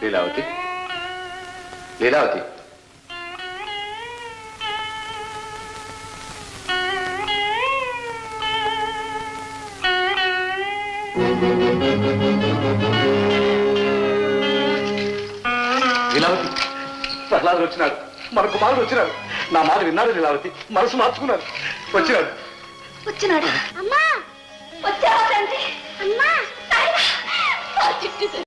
లీలావతి, లీలావతి, లీలావతి, ప్రహ్లాదుడు వచ్చినాడు, మన కుమారుడు వచ్చినాడు. నా మాట విన్నాడు లీలావతి, మనసు మార్చుకున్నాడు. వచ్చినాడు. అమ్మా వచ్చావా తండ్రి? అమ్మా